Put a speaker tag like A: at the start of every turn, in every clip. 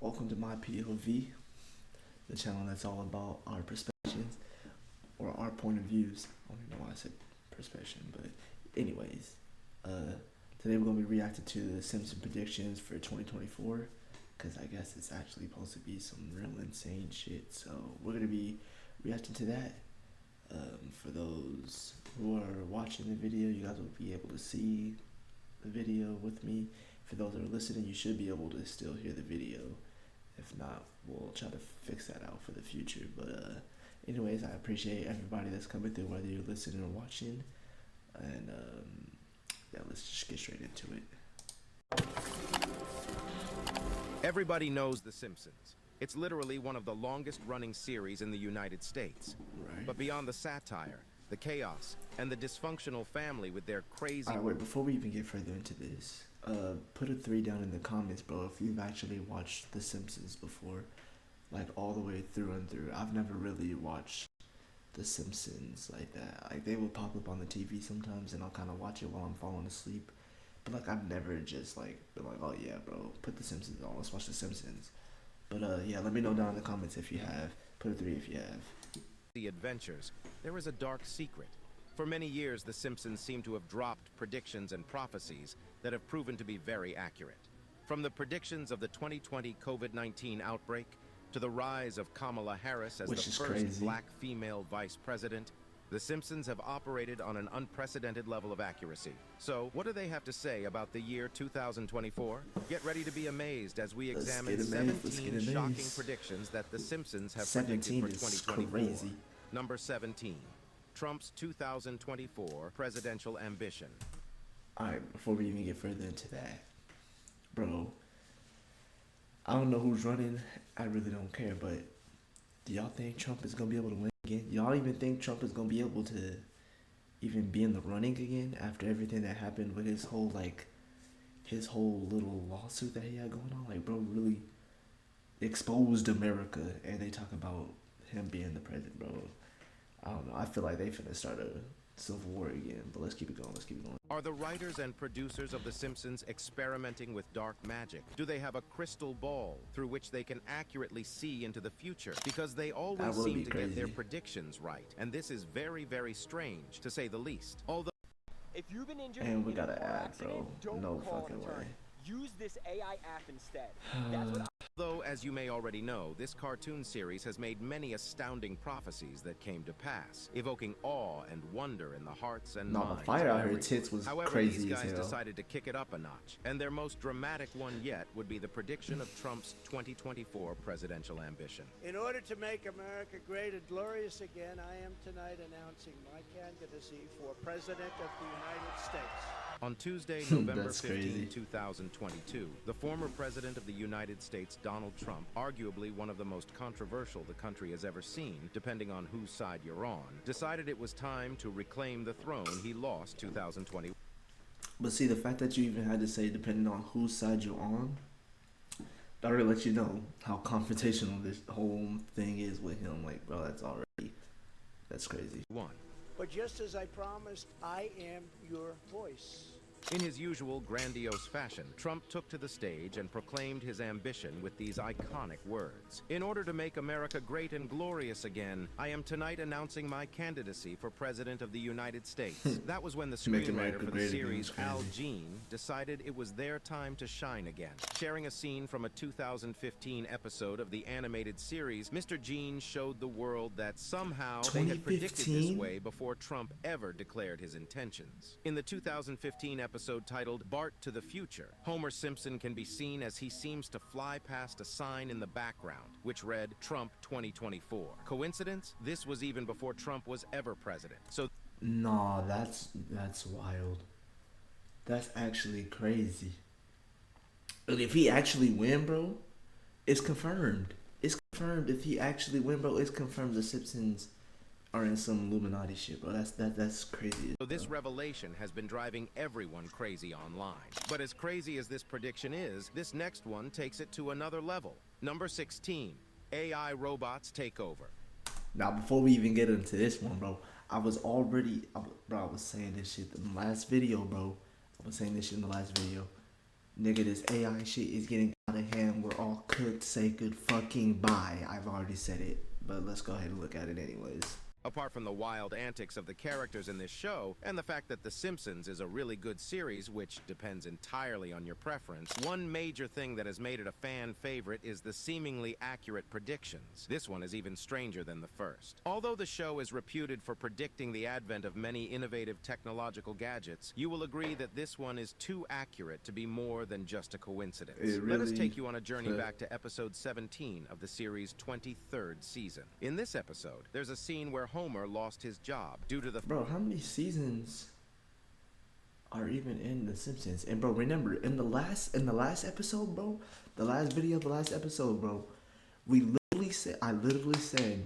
A: Welcome to my POV, the channel that's all about our perspectives or our point of views. I don't even know why I said perspective, but anyways, today we're gonna be reacting to the Simpsons predictions for 2024, because I guess it's actually supposed to be some real insane shit. So we're gonna be reacting to that. For those who are watching the video, you guys will be able to see the video with me. For those that are listening, you should be able to still hear the video. If not, we'll try to fix that out for the future. But anyways, I appreciate everybody that's coming through, whether you're listening or watching. And yeah, let's just get straight into it.
B: Everybody knows The Simpsons. It's literally one of the longest running series in the United States.
A: Right.
B: But beyond the satire, the chaos, and the dysfunctional family with their crazy...
A: Alright, wait, before we even get further into this, put a 3 down in the comments, bro, if you've actually watched The Simpsons before. Like, all the way through and through. I've never really watched The Simpsons like that. Like, they will pop up on the TV sometimes, and I'll kind of watch it while I'm falling asleep. But, like, I've never just, like, been like, oh, yeah, bro, put The Simpsons on. Let's watch The Simpsons. But, yeah, let me know down in the comments if you have. Put a 3 if you have.
B: The adventures, there is a dark secret. For many years, The Simpsons seem to have dropped predictions and prophecies that have proven to be very accurate. From the predictions of the 2020 COVID-19 outbreak to the rise of Kamala Harris as the first black female vice president, The Simpsons have operated on an unprecedented level of accuracy. So, what do they have to say about the year 2024? Get ready to be amazed as we examine 17 shocking predictions that The Simpsons have predicted for 2024. Crazy. Number 17. Trump's 2024 presidential ambition.
A: Alright, before we even get further into that, bro, I don't know who's running. I really don't care, but do y'all think Trump is going to be able to win again? Y'all even think Trump is going to be able to even be in the running again after everything that happened with his whole, like, his whole little lawsuit that he had going on? Like, bro really exposed America, and they talk about him being the president, bro. I don't know. I feel like they finna start a civil war again, but let's keep it going. Let's keep it going.
B: Are the writers and producers of The Simpsons experimenting with dark magic? Do they have a crystal ball through which they can accurately see into the future? Because they always seem to get their predictions right, and this is very, very strange, to say the least. Although,
C: if you've been injured
A: and we
C: in a
A: gotta
C: car
A: add,
C: accident,
A: bro.
C: don't
A: No
C: call
A: fucking
C: an attorney.
A: way.
C: Use this AI app instead. That's what
B: Though, as you may already know, this cartoon series has made many astounding prophecies that came to pass, evoking awe and wonder in the hearts and minds.
A: The fire out here tits was
B: However,
A: crazy
B: these guys
A: as hell.
B: decided to kick it up a notch, and their most dramatic one yet would be the prediction of Trump's 2024 presidential ambition.
D: In order to make America great and glorious again, I am tonight announcing my candidacy for President of the United States.
B: On Tuesday, November 15, 2022, the former president of the United States, Donald Trump, arguably one of the most controversial the country has ever seen, depending on whose side you're on, decided it was time to reclaim the throne he lost 2020.
A: But see, the fact that you even had to say depending on whose side you're on, that already lets you know how confrontational this whole thing is with him. Like, bro, that's crazy.
D: But just as I promised, I am your voice.
B: In his usual grandiose fashion, Trump took to the stage and proclaimed his ambition with these iconic words. In order to make America great and glorious again, I am tonight announcing my candidacy for President of the United States. That was when the screenwriter for the series, Al Jean, decided it was their time to shine again. Sharing a scene from a 2015 episode of the animated series, Mr. Jean showed the world that somehow they had predicted this way before Trump ever declared his intentions. In the 2015 episode titled Bart to the Future, Homer Simpson can be seen as he seems to fly past a sign in the background, which read Trump 2024. Coincidence? This was even before Trump was ever president. So
A: nah, that's wild. That's actually crazy. Look, if he actually win, bro, it's confirmed. It's confirmed. If he actually win, bro, it's confirmed the Simpsons are in some Illuminati shit, bro. That's crazy.
B: So this revelation has been driving everyone crazy online. But as crazy as this prediction is, this next one takes it to another level. Number 16, AI robots take over.
A: Now, before we even get into this one, bro, I was saying this shit in the last video, bro. I was saying this shit in the last video. Nigga, this AI shit is getting out of hand. We're all cooked. say good fucking bye. I've already said it, but let's go ahead and look at it anyways.
B: Apart from the wild antics of the characters in this show, and the fact that The Simpsons is a really good series, which depends entirely on your preference, one major thing that has made it a fan favorite is the seemingly accurate predictions. This one is even stranger than the first. Although the show is reputed for predicting the advent of many innovative technological gadgets, you will agree that this one is too accurate to be more than just a coincidence. Let us take you on a journey back to episode 17 of the series' 23rd season. In this episode, there's a scene where Homer lost his job due to the...
A: Bro, how many seasons are even in The Simpsons? And bro, remember, in the last episode, bro, the last video of the last episode, bro, I literally said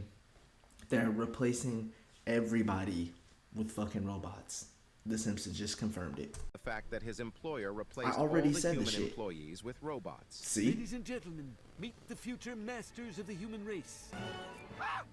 A: they're replacing everybody with fucking robots. The Simpsons just confirmed it.
B: The fact that his employer replaced
A: I already
B: all the
A: said
B: human
A: this shit.
B: employees with robots.
A: See?
E: Ladies and gentlemen, meet the future masters of the human race.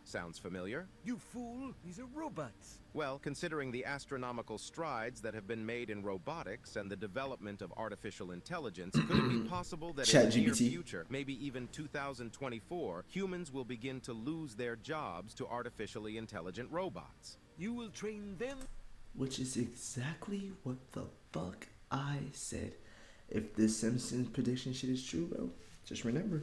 B: Sounds familiar?
E: You fool, these are robots.
B: Well, considering the astronomical strides that have been made in robotics and the development of artificial intelligence, could it be possible that in the near
A: ChatGPT.
B: future, maybe even 2024, humans will begin to lose their jobs to artificially intelligent robots?
E: You will train them.
A: Which is exactly what the fuck I said. If this Simpsons prediction shit is true, bro, just remember.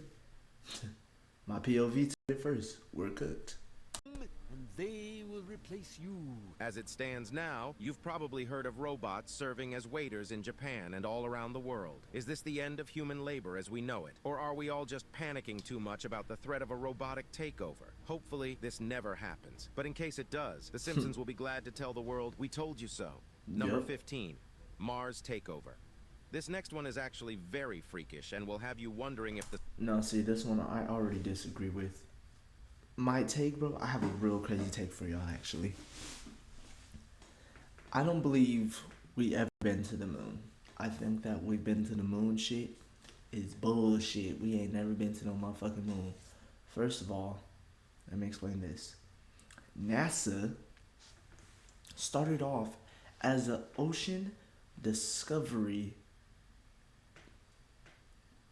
A: My POV took it first. We're cooked.
E: And they will replace you.
B: As it stands now, you've probably heard of robots serving as waiters in Japan and all around the world. Is this the end of human labor as we know it? Or are we all just panicking too much about the threat of a robotic takeover? Hopefully, this never happens. But in case it does, The Simpsons will be glad to tell the world, we told you so. Number
A: Yep.
B: 15, Mars takeover. This next one is actually very freakish and will have you wondering if the...
A: No, see, this one I already disagree with. My take, bro, I have a real crazy take for y'all, actually. I don't believe we ever been to the moon. I think that we've been to the moon shit is bullshit. We ain't never been to no motherfucking moon. First of all, let me explain this. NASA started off as an ocean discovery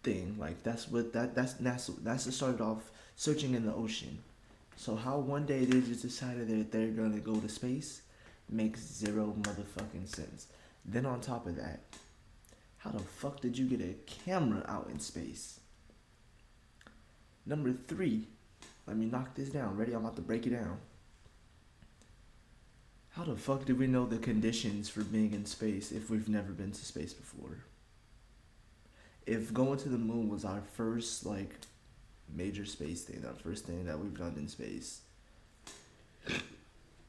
A: thing. Like that's NASA started off searching in the ocean. So how one day they just decided that they're gonna go to space makes zero motherfucking sense. Then on top of that, how the fuck did you get a camera out in space? Number 3, let me knock this down. Ready? I'm about to break it down. How the fuck did we know the conditions for being in space if we've never been to space before? If going to the moon was our first, like, major space thing, our first thing that we've done in space,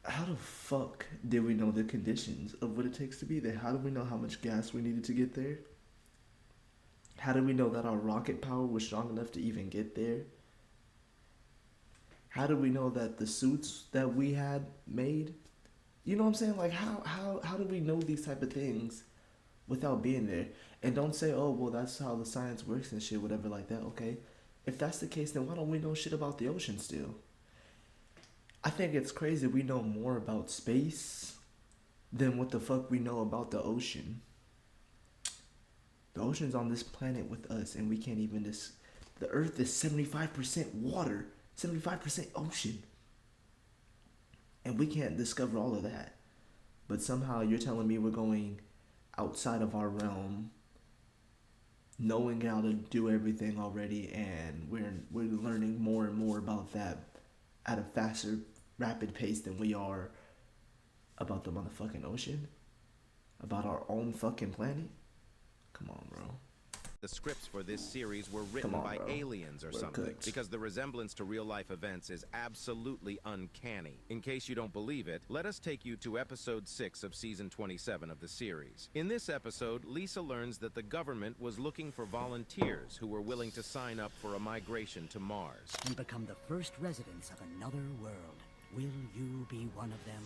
A: how the fuck did we know the conditions of what it takes to be there? How do we know how much gas we needed to get there? How did we know that our rocket power was strong enough to even get there? How did we know that the suits that we had made, you know what I'm saying? Like, how do we know these type of things without being there? And don't say, oh, well, that's how the science works and shit, whatever like that. Okay, if that's the case, then why don't we know shit about the ocean still? I think it's crazy we know more about space than what the fuck we know about the ocean. The ocean's on this planet with us, and we can't even the Earth is 75% water, 75% ocean. And we can't discover all of that. But somehow you're telling me we're going outside of our realm, knowing how to do everything already, and we're learning more and more about that at a faster, rapid pace than we are about the motherfucking ocean? About our own fucking planet? Come on, bro.
B: The scripts for this series were written by aliens or something, because the resemblance to real-life events is absolutely uncanny. In case you don't believe it, let us take you to episode 6 of season 27 of the series. In this episode, Lisa learns that the government was looking for volunteers who were willing to sign up for a migration to Mars.
F: And become the first residents of another world. Will you be one of them?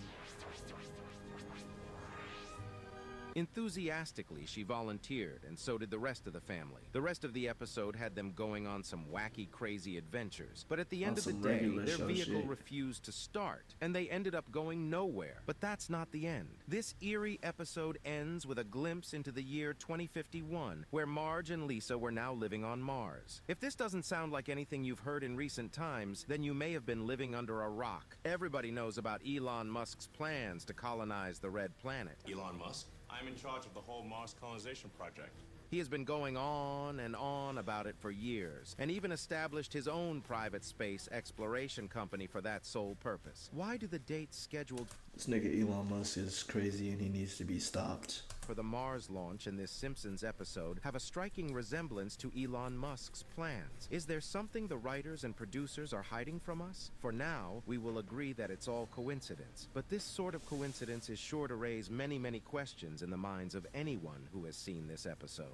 B: Enthusiastically, she volunteered, and so did the rest of the family. The rest of the episode had them going on some wacky, crazy adventures. But at the end of the
A: some
B: day,
A: regular
B: their
A: show
B: vehicle
A: shit.
B: refused to start, and they ended up going nowhere. But that's not the end. This eerie episode ends with a glimpse into the year 2051, where Marge and Lisa were now living on Mars. If this doesn't sound like anything you've heard in recent times, then you may have been living under a rock. Everybody knows about Elon Musk's plans to colonize the Red Planet.
G: Elon Musk? I'm in charge of the whole Mars colonization project.
B: He has been going on and on about it for years, and even established his own private space exploration company for that sole purpose. Why do the dates scheduled
A: This nigga Elon Musk is crazy and he needs to be stopped.
B: for the Mars launch in this Simpsons episode have a striking resemblance to Elon Musk's plans? Is there something the writers and producers are hiding from us? For now, we will agree that it's all coincidence. But this sort of coincidence is sure to raise many, many questions in the minds of anyone who has seen this episode.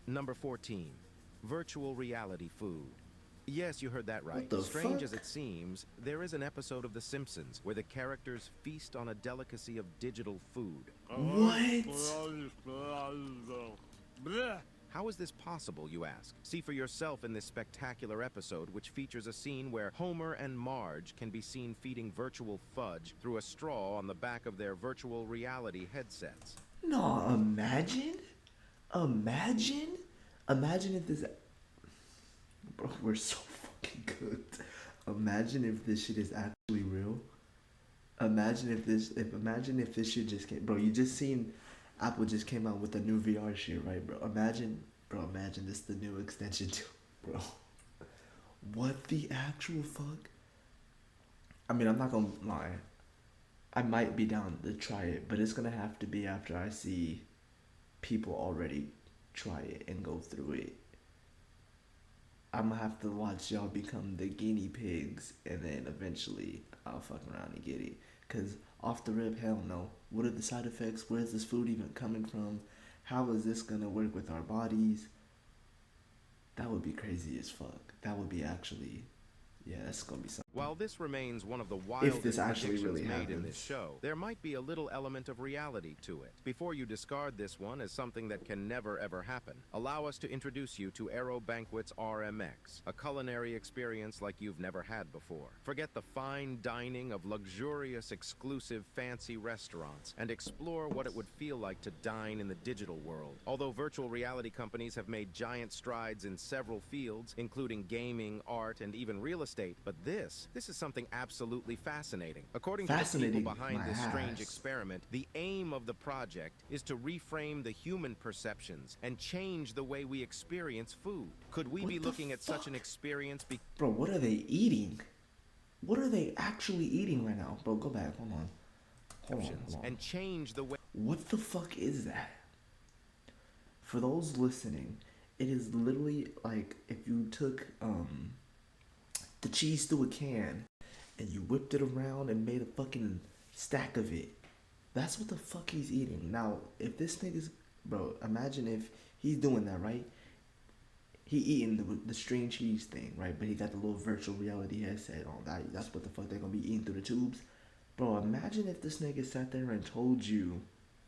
B: Number 14. Virtual reality food. Yes, you heard that right.
A: What the
B: Strange
A: fuck?
B: as it seems, there is an episode of The Simpsons where the characters feast on a delicacy of digital food.
A: What?
B: How is this possible, you ask? See for yourself in this spectacular episode, which features a scene where Homer and Marge can be seen feeding virtual fudge through a straw on the back of their virtual reality headsets.
A: No, imagine if this. Bro, we're so fucking cooked. Imagine if this shit is actually real. Imagine if this shit just came. Bro, you just seen Apple just came out with the new VR shit, right, bro? Imagine this the new extension to, bro. What the actual fuck? I mean, I'm not gonna lie. I might be down to try it, but it's gonna have to be after I see people already try it and go through it. I'm gonna have to watch y'all become the guinea pigs, and then eventually I'll fuck around and get it. Cause off the rip, hell no. What are the side effects? Where is this food even coming from? How is this gonna work with our bodies? That would be crazy as fuck. That would be actually, yeah, that's gonna be something.
B: While this remains one of the
A: If
B: wildest
A: this actually
B: predictions
A: really
B: made in
A: happens.
B: this show, there might be a little element of reality to it. Before you discard this one as something that can never ever happen, allow us to introduce you to Aero Banquet's RMX, a culinary experience like you've never had before. Forget the fine dining of luxurious, exclusive, fancy restaurants, and explore what it would feel like to dine in the digital world. Although virtual reality companies have made giant strides in several fields, including gaming, art, and even real estate, but this is something absolutely fascinating. According to the
A: Fascinating,
B: people behind
A: my
B: this strange
A: ass.
B: experiment, the aim of the project is to reframe the human perceptions and change the way we experience food. Could we
A: What
B: be
A: the
B: looking at such an
A: fuck?
B: experience
A: Bro, what are they eating? What are they actually eating right now? Bro, go back. Hold on.
B: and change the way
A: What the fuck is that? For those listening, it is literally like if you took the cheese through a can and you whipped it around and made a fucking stack of it. That's what the fuck he's eating. Now, if this nigga's, bro, imagine if he's doing that, right? He eating the string cheese thing, right? But he got the little virtual reality headset on. That's what the fuck they're gonna be eating through the tubes. Bro, imagine if this nigga sat there and told you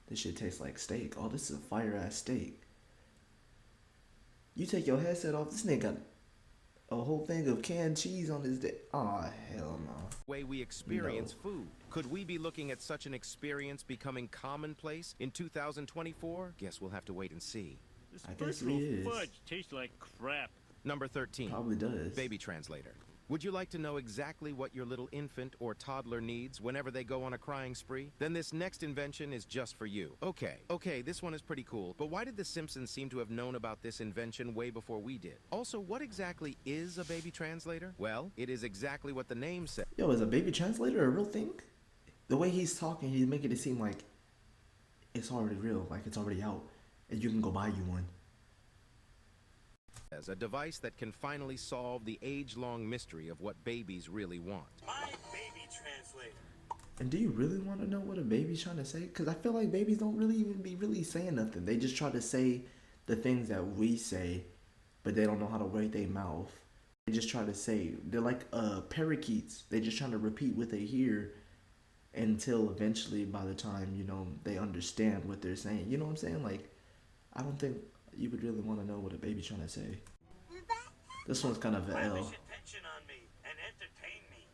A: this shit tastes like steak. Oh, this is a fire ass steak. You take your headset off, this nigga got a whole thing of canned cheese on his dick. Aw, hell no.
B: we experience food. Could we be looking at such an experience becoming commonplace in 2024? Guess we'll have to wait and see.
H: This
A: I guess
H: virtual
A: he is.
H: fudge tastes like crap.
B: Number 13.
A: Probably does.
B: Baby translator. Would you like to know exactly what your little infant or toddler needs whenever they go on a crying spree? Then this next invention is just for you. Okay, this one is pretty cool, but why did the Simpsons seem to have known about this invention way before we did? Also, what exactly is a baby translator? Well, it is exactly what the name says.
A: Yo, is a baby translator a real thing? The way he's talking, he's making it seem like it's already real, like it's already out, and you can go buy you one.
B: As a device that can finally solve the age-long mystery of what babies really want.
H: My baby translator.
A: And do you really want to know what a baby's trying to say? Because I feel like babies don't really even be really saying nothing. They just try to say the things that we say, but they don't know how to work their mouth. They just try to say, they're like parakeets. They just trying to repeat what they hear, until eventually, by the time they understand what they're saying. You know what I'm saying? Like, I don't think you would really want to know what a baby's trying to say. This one's kind of an L.
H: Lavish attention on me and entertain me.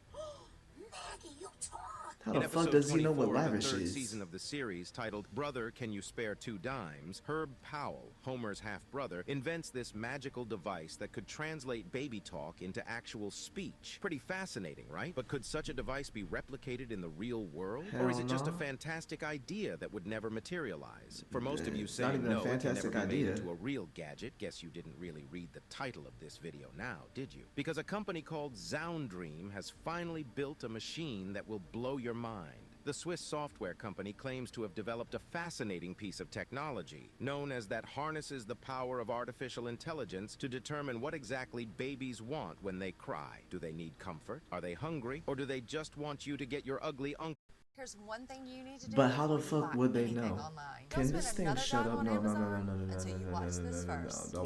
F: Maggie, you talk.
A: How
B: In
A: the fuck
B: episode
A: does he know
B: 24
A: what
B: of the
A: lavish
B: third
A: is?
B: season of the series, titled Brother, Can You Spare Two Dimes, Herb Powell, Homer's half-brother, invents this magical device that could translate baby talk into actual speech. Pretty fascinating, right? But could such a device be replicated in the real world? Or is it just a
A: no.
B: fantastic idea that would never materialize? For most of you
A: It's not
B: saying
A: even a
B: no, it can never
A: fantastic
B: be made
A: idea.
B: into a real gadget, guess you didn't really read the title of this video now, did you? Because a company called Zoundream has finally built a machine that will blow your mind. The Swiss software company claims to have developed a fascinating piece of technology, known as that harnesses the power of artificial intelligence to determine what exactly babies want when they cry. Do they need comfort? Are they hungry? Or do they just want you to get your ugly uncle?
I: Here's one thing you need to do.
A: But how the
I: before you
A: fuck
I: buy
A: would they
I: anything
A: know?
I: online.
A: Can
I: Don't
A: this
I: spend
A: thing
I: another
A: shut
I: dime
A: up?
I: on
A: No, no, no, no,
I: Amazon
A: no, no, no,
I: until
A: no,
I: you
A: no,
I: watch
A: no,
I: this
A: no, no,
I: first.
A: no.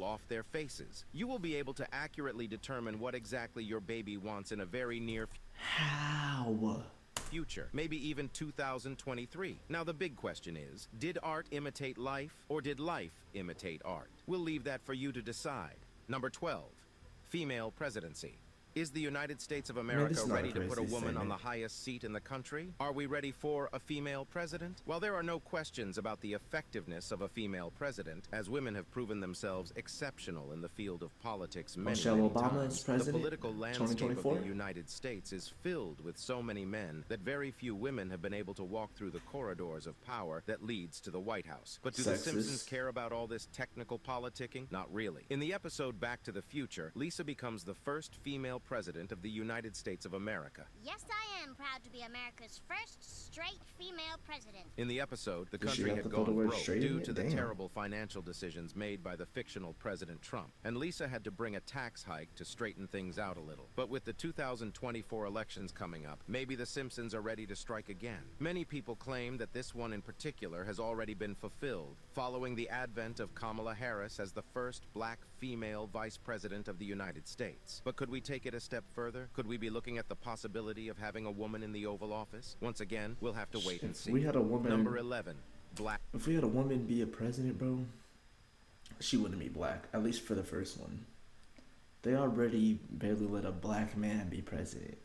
B: Off their faces. You will be able to accurately determine what exactly your baby wants in a very near
A: How?
B: future, maybe even 2023. Now the big question is, did art imitate life, or did life imitate art? We'll leave that for you to decide. Number 12, female presidency. Is the United States of America
A: this is not a
B: ready to put a
A: crazy
B: woman on
A: statement.
B: the highest seat in the country? Are we ready for a female president? While there are no questions about the effectiveness of a female president, as women have proven themselves exceptional in the field of politics many,
A: Michelle
B: many
A: Obama
B: times,
A: is president,
B: the political landscape of
A: 2024?
B: the United States is filled with so many men that very few women have been able to walk through the corridors of power that leads to the White House. But do the
A: Sexist.
B: Simpsons care about all this technical politicking? Not really. In the episode Back to the Future, Lisa becomes the first female president of the United States of America.
J: Yes, I am proud to be America's first straight female president.
B: In the episode, the
A: Does she
B: country
A: have
B: had
A: to put the
B: gone
A: word
B: broke
A: straight in
B: due
A: it?
B: to the
A: Damn.
B: terrible financial decisions made by the fictional President Trump, and Lisa had to bring a tax hike to straighten things out a little. But with the 2024 elections coming up, maybe the Simpsons are ready to strike again. Many people claim that this one in particular has already been fulfilled, following the advent of Kamala Harris as the first black female vice president of the United States. But could we take it a step further? Could we be looking at the possibility of having a woman in the Oval Office? Once again, we'll have to wait and
A: If
B: see.
A: we had a woman,
B: Number 11, black.
A: if we had a woman be a president, bro, she wouldn't be black. At least for the first one. They already barely let a black man be president.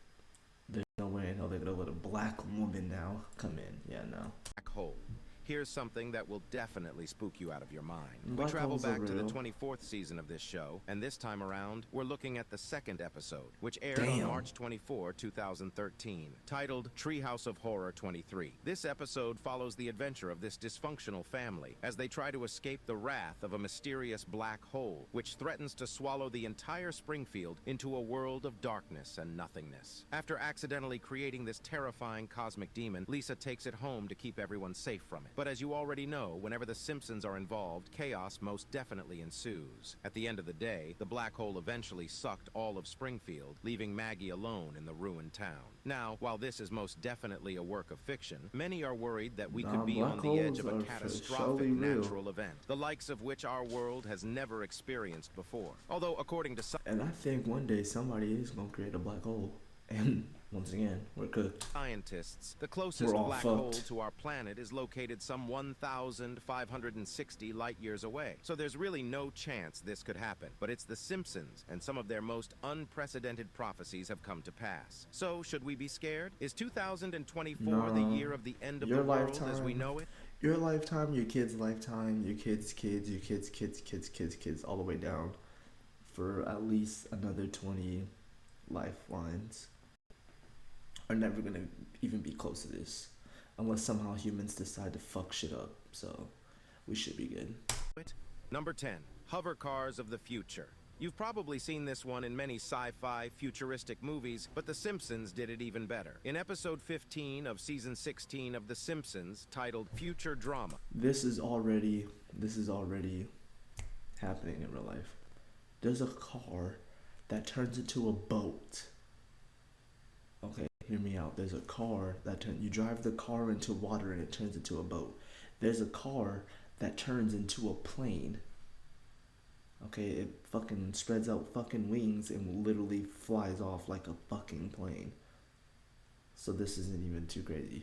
A: There's no way in hell they're gonna let a black woman now come in. Yeah, no.
B: Black hole. Here's something that will definitely spook you out of your mind.
A: Black
B: We travel
A: holes are
B: back to the
A: real.
B: 24th season of this show, and this time around, we're looking at the second episode, which aired on
A: Damn.
B: March 24, 2013, titled Treehouse of Horror 23. This episode follows the adventure of this dysfunctional family as they try to escape the wrath of a mysterious black hole, which threatens to swallow the entire Springfield into a world of darkness and nothingness. After accidentally creating this terrifying cosmic demon, Lisa takes it home to keep everyone safe from it. But as you already know, whenever the Simpsons are involved, chaos most definitely ensues. At the end of the day, the black hole eventually sucked all of Springfield, leaving Maggie alone in the ruined town. Now, while this is most definitely a work of fiction, many are worried that we could be
A: black
B: on the edge
A: holes
B: of a
A: are for
B: catastrophic
A: surely real.
B: natural event, the likes of which our world has never experienced before. Although, according to some
A: And I think one day somebody is gonna create a black hole. And once again, we're cooked.
B: scientists, the closest
A: We're all
B: black
A: fucked.
B: hole to our planet is located some 1,560 light years away. So there's really no chance this could happen. But it's the Simpsons, and some of their most unprecedented prophecies have come to pass. So should we be scared? Is 2024 the
A: No.
B: year of the end of
A: Your
B: the world as
A: lifetime.
B: we know it?
A: Your lifetime, your kid's lifetime, your kids' kids, your kids' kids, kids, kids, kids, all the way down for at least another 20 lifelines are never gonna even be close to this unless somehow humans decide to fuck shit up. So we should be good.
B: Number 10, hover cars of the future. You've probably seen this one in many sci-fi futuristic movies, but The Simpsons did it even better. In episode 15 of season 16 of The Simpsons, titled Future Drama.
A: This is already happening in real life. There's a car that turns into a boat. Okay, hear me out. There's a car that you drive the car into water and it turns into a boat. There's a car that turns into a plane. Okay, it fucking spreads out fucking wings and literally flies off like a fucking plane. So this isn't even too crazy.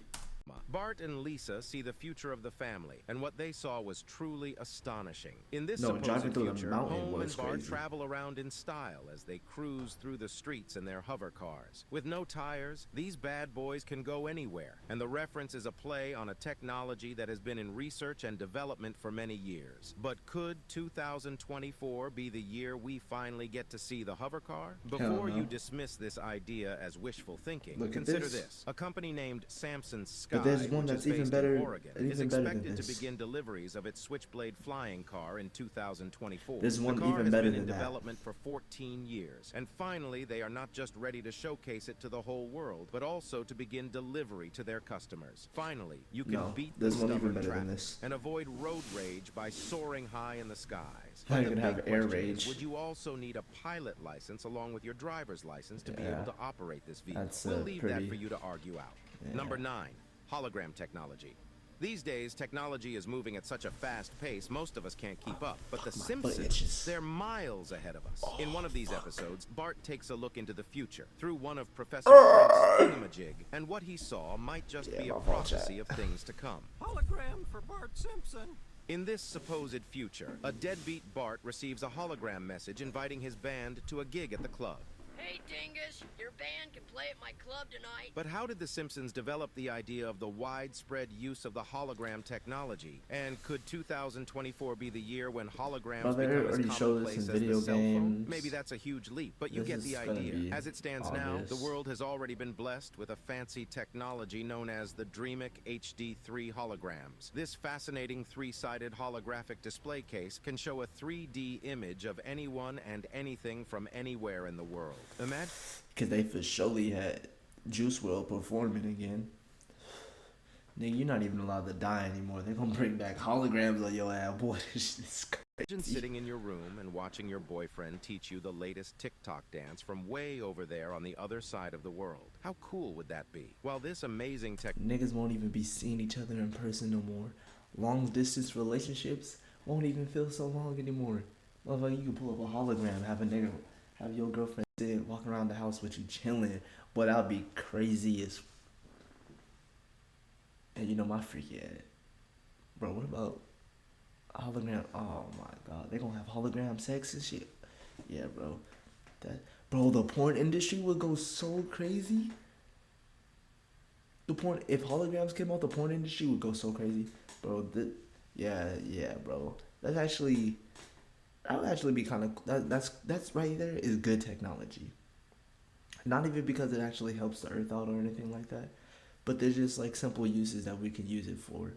B: Bart and Lisa see the future of the family, and what they saw was truly astonishing. In this
A: No,
B: supposed
A: driving through the
B: future,
A: mountain
B: Home
A: was
B: and Bart
A: crazy.
B: travel around in style as they cruise through the streets in their hover cars. With no tires, these bad boys can go anywhere, and the reference is a play on a technology that has been in research and development for many years. But could 2024 be the year we finally get to see the hover car? Before
A: no.
B: you dismiss this idea as wishful thinking,
A: Look at
B: consider
A: this.
B: this. A company named Simpsons Sky,
A: But there's one
B: which
A: that's
B: is
A: even
B: based
A: better,
B: in Oregon, is
A: even better than
B: expected to
A: this.
B: begin deliveries of its Switchblade flying car in 2024.
A: There's one
B: the car
A: even
B: has
A: better
B: been
A: than
B: in
A: that.
B: development for 14 years, and finally they are not just ready to showcase it to the whole world, but also to begin delivery to their customers. Finally, you can
A: No,
B: beat the
A: there's one even
B: stubborn
A: better than
B: traffic
A: this.
B: and avoid road rage by soaring high in the skies.
A: Now
B: But
A: you
B: the
A: can have
B: big
A: air
B: question is,
A: rage.
B: would you also need a pilot license along with your driver's license to be
A: Yeah.
B: able to operate this vehicle?
A: That's,
B: we'll leave that
A: pretty-
B: for you to argue out.
A: Yeah.
B: Number 9. Hologram technology. These days, technology is moving at such a fast pace, most of us can't keep up. But the Simpsons, they're miles ahead of us. In one of these episodes, Bart takes a look into the future through one of Professor Frank's thingamajig, and what he saw might just be a prophecy of things to come.
E: Hologram for Bart Simpson.
B: In this supposed future, a deadbeat Bart receives a hologram message inviting his band to a gig at the club.
K: Hey, Dingus, your band can play at my club tonight.
B: But how did the Simpsons develop the idea of the widespread use of the hologram technology? And could 2024 be the year when holograms
A: Well, they
B: become as
A: already showed this
B: commonplace
A: in
B: as
A: video
B: the cell phone?
A: games.
B: Maybe that's a huge leap, but you
A: This
B: get the
A: is gonna
B: idea.
A: be
B: As it stands now,
A: obvious.
B: the world has already been blessed with a fancy technology known as the DreamIc HD3 holograms. This fascinating three-sided holographic display case can show a 3D image of anyone and anything from anywhere in the world. Imagine.
A: Because they for surely had Juice WRLD performing again. Nigga, you're not even allowed to die anymore. They're gonna bring back holograms on your ass. Boy, this shit is
B: Imagine
A: crazy.
B: sitting in your room and watching your boyfriend teach you the latest TikTok dance from way over there on the other side of the world. How cool would that be? While this amazing tech...
A: Niggas won't even be seeing each other in person no more. Long distance relationships won't even feel so long anymore. Motherfucker, you can pull up a hologram, have a nigga, have your girlfriend sit, walk around the house with you chilling. But that'd be crazy as... And you know my freaky ass. Bro, what about hologram? Oh my god, they gonna have hologram sex and shit. Yeah, bro. Bro, the porn industry would go so crazy. If holograms came out, the porn industry would go so crazy, bro. Yeah, bro. That would actually be kind of that's right there is good technology. Not even because it actually helps the earth out or anything like that, but there's just like simple uses that we can use it for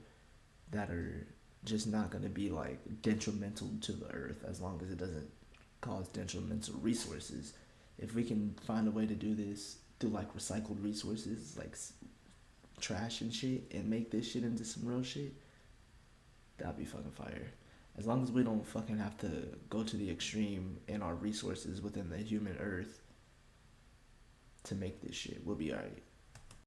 A: that are just not gonna be like detrimental to the earth as long as it doesn't cause detrimental resources. If we can find a way to do this through like recycled resources like trash and shit and make this shit into some real shit, that'd be fucking fire. As long as we don't fucking have to go to the extreme in our resources within the human earth to make this shit, we'll be alright.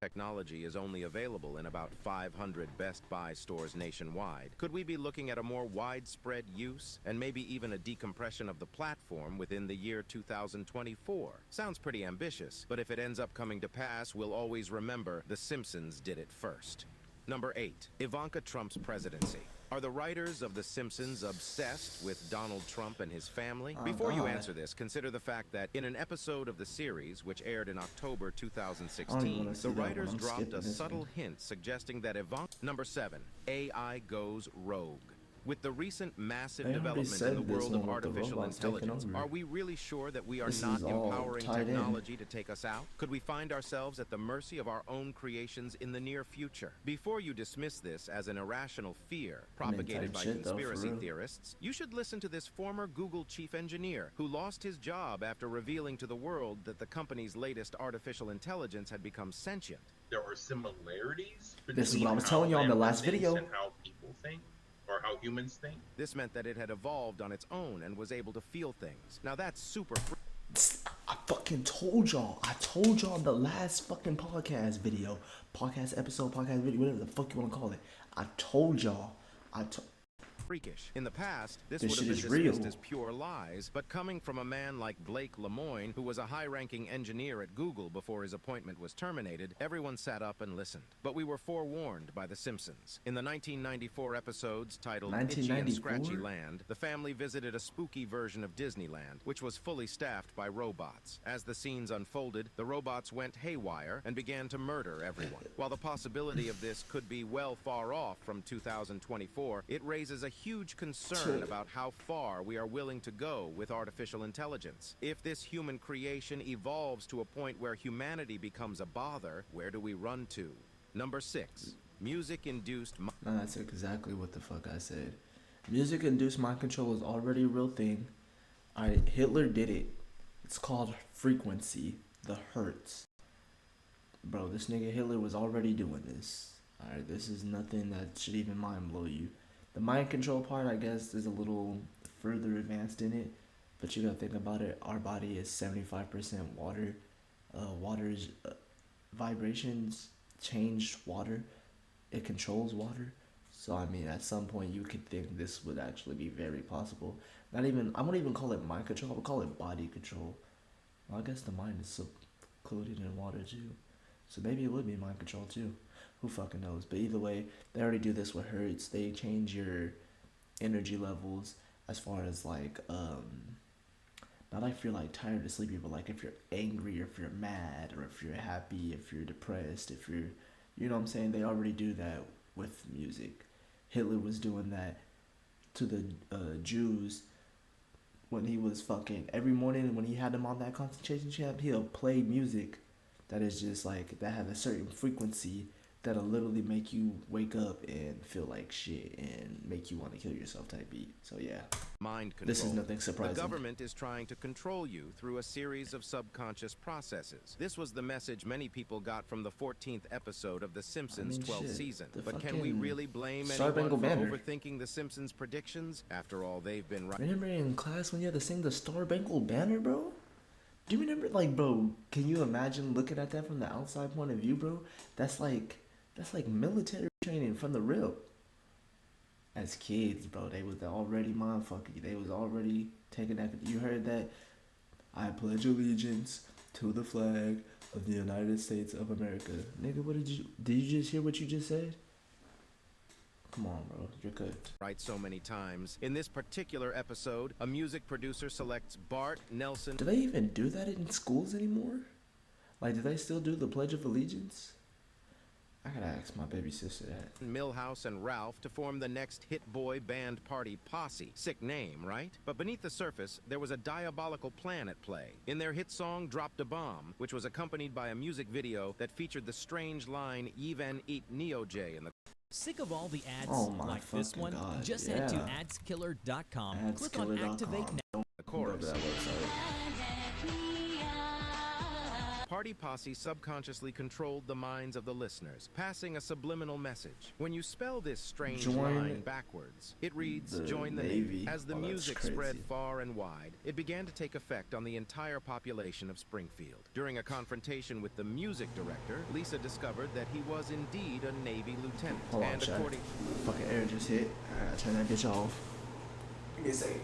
B: Technology is only available in about 500 Best Buy stores nationwide. Could we be looking at a more widespread use and maybe even a decompression of the platform within the year 2024? Sounds pretty ambitious, but if it ends up coming to pass, we'll always remember The Simpsons did it first. Number 8. Ivanka Trump's presidency. Are the writers of The Simpsons obsessed with Donald Trump and his family? Before you answer this, consider the fact that in an episode of the series, which aired in October 2016, the writers dropped a subtle hint suggesting that Ivanka... Number 7. AI goes rogue. With the recent massive development in the world of artificial intelligence, are we really sure that we are not empowering technology to take us out? Could we find ourselves at the mercy of our own creations in the near future? Before you dismiss this as an irrational fear propagated by conspiracy theorists, you should listen to this former Google chief engineer who lost his job after revealing to the world that the company's latest artificial intelligence had become sentient.
L: There are similarities between
A: This is what I was telling you on the last video.
L: And how people think. Or how humans think.
B: This meant that it had evolved on its own and was able to feel things. Now that's super
A: I fucking told y'all. I told y'all in the last fucking podcast video. Podcast episode, podcast video, whatever the fuck you want to call it. I told y'all.
B: freakish. In the past, this
A: This
B: would have
A: shit
B: been
A: is
B: dismissed
A: real.
B: as pure lies, but coming from a man like Blake Lemoine, who was a high-ranking engineer at Google before his appointment was terminated, everyone sat up and listened. But we were forewarned by the Simpsons. In the 1994 episodes titled Itchy and Scratchy Land, the family visited a spooky version of Disneyland, which was fully staffed by robots. As the scenes unfolded, the robots went haywire and began to murder everyone. While the possibility of this could be well far off from 2024, it raises a huge concern about how far we are willing to go with artificial intelligence. If this human creation evolves to a point where humanity becomes a bother, where do we run to? Number 6. Music-induced...
A: No, that's exactly what the fuck I said. Music-induced mind control is already a real thing. Alright, Hitler did it. It's called frequency. The hertz. Bro, this nigga Hitler was already doing this. Alright, this is nothing that should even mind blow you. The mind control part, I guess, is a little further advanced in it. But you gotta think about it. Our body is 75% water. Water's vibrations change water. It controls water. So, I mean, at some point you could think this would actually be very possible. I wouldn't even call it mind control. I would call it body control. Well, I guess the mind is included in water too. So maybe it would be mind control too. Who fucking knows? But either way, they already do this with hertz. They change your energy levels as far as like, not if you're like tired or sleepy, but like if you're angry or if you're mad or if you're happy, if you're depressed, if you're, you know what I'm saying? They already do that with music. Hitler was doing that to the Jews when he was fucking, every morning when he had them on that concentration camp, he'll play music that is just like, that have a certain frequency that'll literally make you wake up and feel like shit and make you want to kill yourself type beat. So yeah,
B: mind control.
A: This is nothing surprising.
B: The government is trying to control you through a series of subconscious processes. This was the message many people got from the 14th episode of The Simpsons' 12th season. But can we really blame anyone for overthinking The Simpsons' predictions? After all, they've been right.
A: Remember in class when you had to sing the Star Spangled Banner, bro? Do you remember, like, bro, can you imagine looking at that from the outside point of view, bro? That's like military training from the rip. As kids, bro, they was already mindfucking you. They was already taking that. You heard that? I pledge allegiance to the flag of the United States of America. Nigga, did you just hear what you just said? Come on, bro. You're good.
B: Right, so many times. In this particular episode, a music producer selects Bart Nelson.
A: Do they even do that in schools anymore? Like, do they still do the Pledge of Allegiance? I gotta ask my baby sister that.
B: Milhouse and Ralph to form the next hit boy band party posse. Sick name, right? But beneath the surface, there was a diabolical plan at play. In their hit song, Dropped a Bomb, which was accompanied by a music video that featured the strange line, Even Eat Neo J in the...
M: Sick of all the ads
A: like
M: this one?
A: God.
M: Just head to adskiller.com. Click on Activate Now.
B: The chorus. Party Posse subconsciously controlled the minds of the listeners, passing a subliminal message. When you spell this strange line backwards, it reads, Join the Navy. As the music spread far and wide, it began to take effect on the entire population of Springfield. During a confrontation with the music director, Lisa discovered that he was indeed a Navy lieutenant.
A: Hold on, according... Fucking air just hit. I gotta turn that bitch off. Give me a second.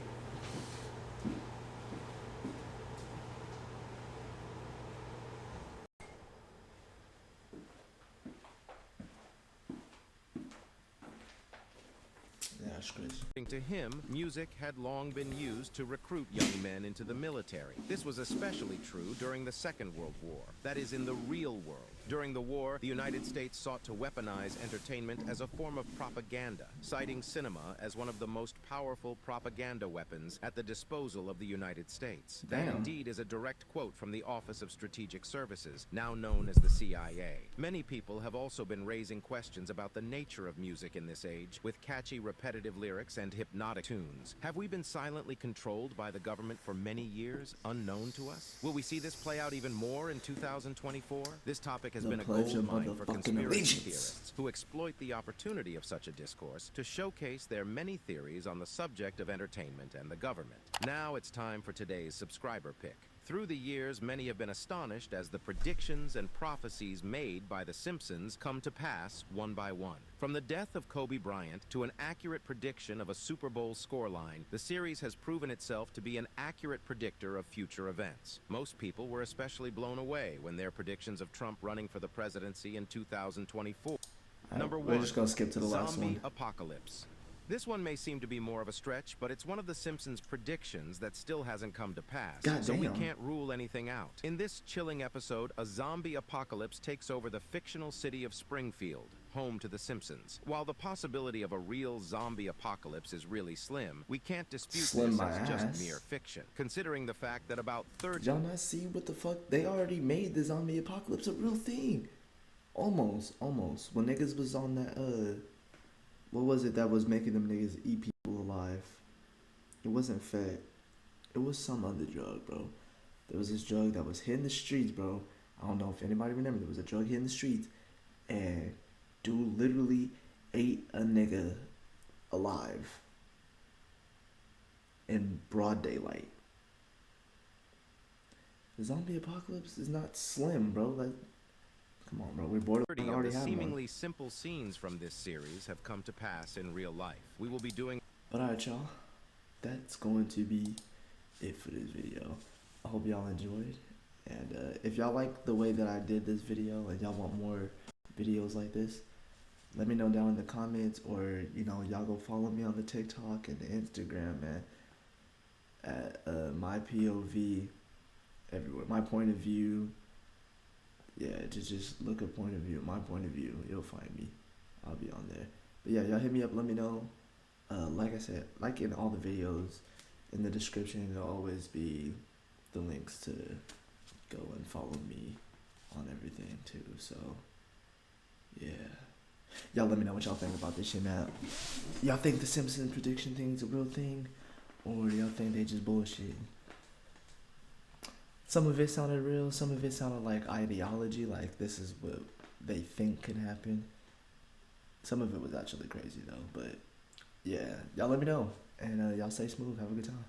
B: To him, music had long been used to recruit young men into the military. This was especially true during the Second World War, that is, in the real world. During the war, the United States sought to weaponize entertainment as a form of propaganda, citing cinema as one of the most powerful propaganda weapons at the disposal of the United States. That indeed is a direct quote from the Office of Strategic Services, now known as the CIA. Many people have also been raising questions about the nature of music in this age, with catchy, repetitive lyrics and hypnotic tunes. Have we been silently controlled by the government for many years, unknown to us? Will we see this play out even more in 2024? This topic has been a goldmine for conspiracy theorists who exploit the opportunity of such a discourse to showcase their many theories on the subject of entertainment and the government. Now it's time for today's subscriber pick. Through the years, many have been astonished as the predictions and prophecies made by the Simpsons come to pass one by one. From the death of Kobe Bryant to an accurate prediction of a Super Bowl scoreline, the series has proven itself to be an accurate predictor of future events. Most people were especially blown away when their predictions of Trump running for the presidency in 2024. Number 1,
A: we're just gonna skip to the last
B: zombie
A: one.
B: apocalypse. This one may seem to be more of a stretch, but it's one of the Simpsons' predictions that still hasn't come to pass, so we can't rule anything out. In this chilling episode, a zombie apocalypse takes over the fictional city of Springfield, home to the Simpsons. While the possibility of a real zombie apocalypse is really slim, we can't dispute this as just mere fiction, considering the fact that about 30...
A: Y'all not see what the fuck? They already made the zombie apocalypse a real thing. Almost. When niggas was on that, what was it that was making them niggas eat people alive? It wasn't fat. It was some other drug, bro. There was this drug that was hitting the streets, bro. I don't know if anybody remember. There was a drug hitting the streets. And dude literally ate a nigga alive. In broad daylight. The zombie apocalypse is not slim, bro. Like, come on, bro. We're bored of already having
B: seemingly
A: one.
B: simple scenes from this series have come to pass in real life. We will be doing...
A: But alright, y'all. That's going to be it for this video. I hope y'all enjoyed. And if y'all like the way that I did this video and y'all want more videos like this, let me know down in the comments, or, you know, y'all go follow me on the TikTok and the Instagram, man. At my POV everywhere. My point of view. Yeah, just look at point of view, my point of view. You'll find me. I'll be on there. But yeah, y'all hit me up. Let me know. Like I said, like in all the videos, in the description, there'll always be the links to go and follow me on everything too. So, yeah. Y'all let me know what y'all think about this shit now. Y'all think the Simpsons prediction thing is a real thing? Or y'all think they just bullshit? Some of it sounded real, some of it sounded like ideology, like this is what they think can happen. Some of it was actually crazy though, but yeah, y'all let me know, and y'all stay smooth, have a good time.